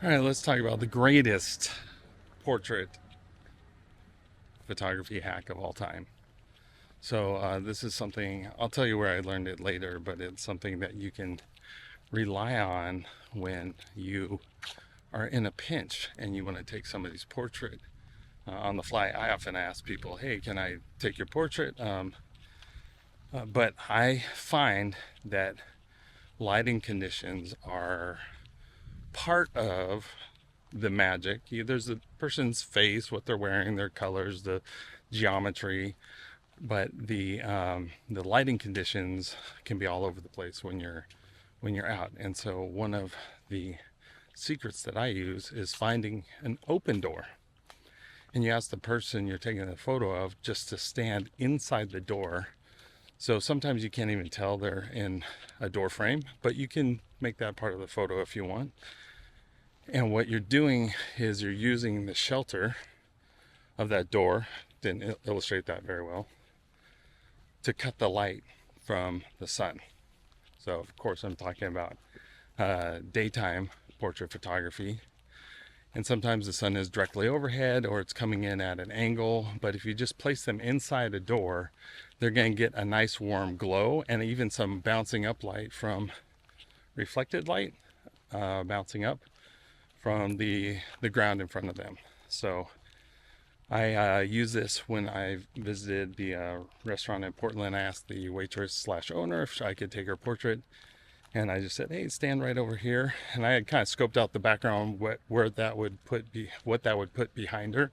All right, let's talk about the greatest portrait photography hack of all time. This is something, I'll tell you where I learned it later, but it's something that you can rely on when you are in a pinch and you want to take somebody's portrait on the fly. I often ask people, hey, can I take your portrait? But I find that lighting conditions are part of the magic. There's the person's face, what they're wearing, their colors, the geometry, but the lighting conditions can be all over the place when you're out. And so one of the secrets that I use is finding an open door. And you ask the person you're taking a photo of just to stand inside the door. So sometimes you can't even tell they're in a door frame, but you can make that part of the photo if you want. And what you're doing is you're using the shelter of that door, didn't illustrate that very well, to cut the light from the sun. So of course I'm talking about daytime portrait photography. And sometimes the sun is directly overhead or it's coming in at an angle. But if you just place them inside a door, they're going to get a nice warm glow and even some bouncing up light from reflected light bouncing up from the ground in front of them. So I use this when I visited the restaurant in Portland. I asked the waitress slash owner if I could take her portrait, and I just said, "Hey, stand right over here." And I had kind of scoped out the background, what that would put behind her,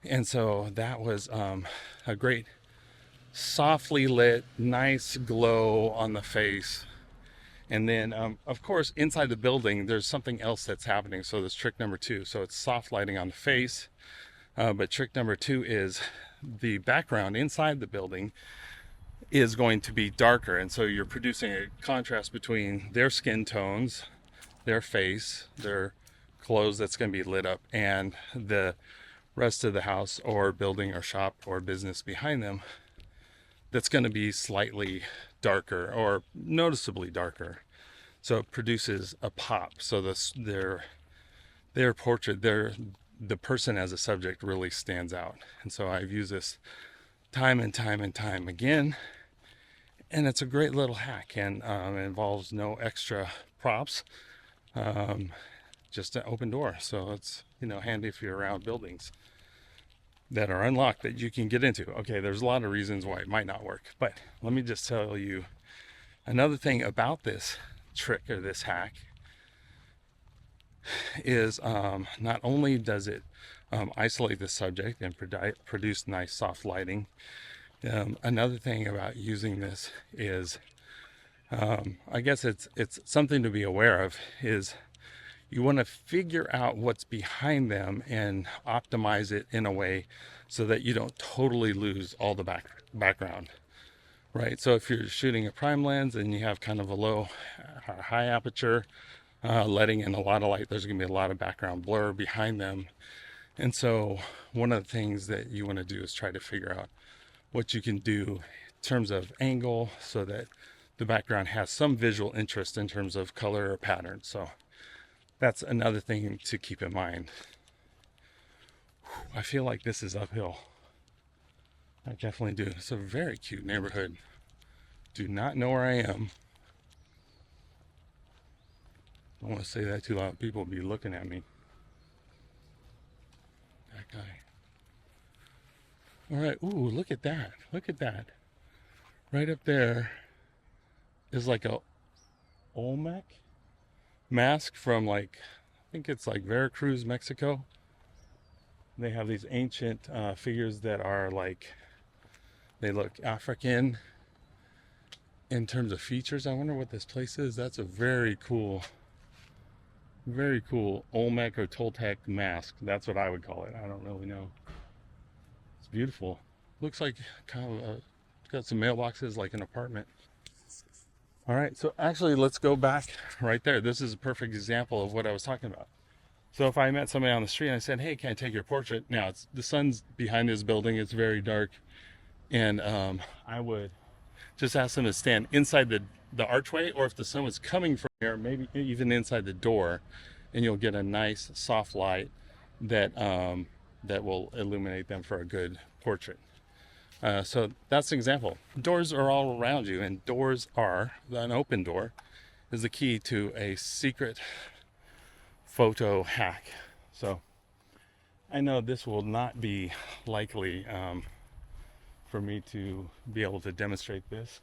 and so that was a great, softly lit, nice glow on the face. And then, of course, inside the building, there's something else that's happening. So there's trick number two. So it's soft lighting on the face. But trick number two is the background inside the building is going to be darker. And so you're producing a contrast between their skin tones, their face, their clothes that's going to be lit up, and the rest of the house or building or shop or business behind them that's going to be slightly darker or noticeably darker. So it produces a pop. So their portrait, the person as a subject really stands out. And so I've used this time and time and time again. And it's a great little hack, and it involves no extra props, just an open door. So it's handy if you're around buildings that are unlocked that you can get into. Okay, there's a lot of reasons why it might not work, but let me just tell you another thing about this trick or this hack is not only does it isolate the subject and produce nice soft lighting, another thing about using this is I guess it's something to be aware of is you want to figure out what's behind them and optimize it in a way so that you don't totally lose all the background, right? So if you're shooting a prime lens and you have kind of a low or high aperture, letting in a lot of light, there's going to be a lot of background blur behind them. And so one of the things that you want to do is try to figure out what you can do in terms of angle so that the background has some visual interest in terms of color or pattern. So that's another thing to keep in mind. I feel like this is uphill. I definitely do. It's a very cute neighborhood. Do not know where I am. I don't want to say that too loud. People will be looking at me. That guy. All right. Ooh, look at that. Look at that. Right up there is like a Olmec mask from I think it's like Veracruz, Mexico. They have these ancient figures that are they look African in terms of features. I wonder what this place is. That's a very cool Olmec or Toltec mask. That's what I would call it. I don't really know. It's beautiful. Looks like kind of it's got some mailboxes like an apartment. All right, so actually let's go back right there. This is a perfect example of what I was talking about. So if I met somebody on the street and I said, "Hey, can I take your portrait?" Now the sun's behind this building. It's very dark, and I would just ask them to stand inside the archway, or if the sun was coming from here, maybe even inside the door, and you'll get a nice soft light that that will illuminate them for a good portrait. So that's an example. Doors are all around you, and doors are, an open door is the key to a secret photo hack. So I know this will not be likely for me to be able to demonstrate this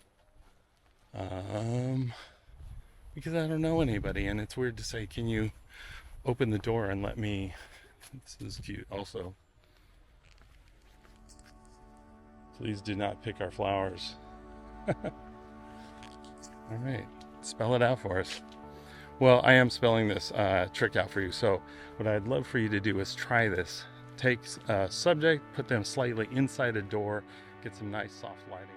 because I don't know anybody, and it's weird to say, can you open the door and let me, this is cute also, please do not pick our flowers. All right, spell it out for us. Well, I am spelling this trick out for you. So what I'd love for you to do is try this. Take a subject, put them slightly inside a door, get some nice soft lighting.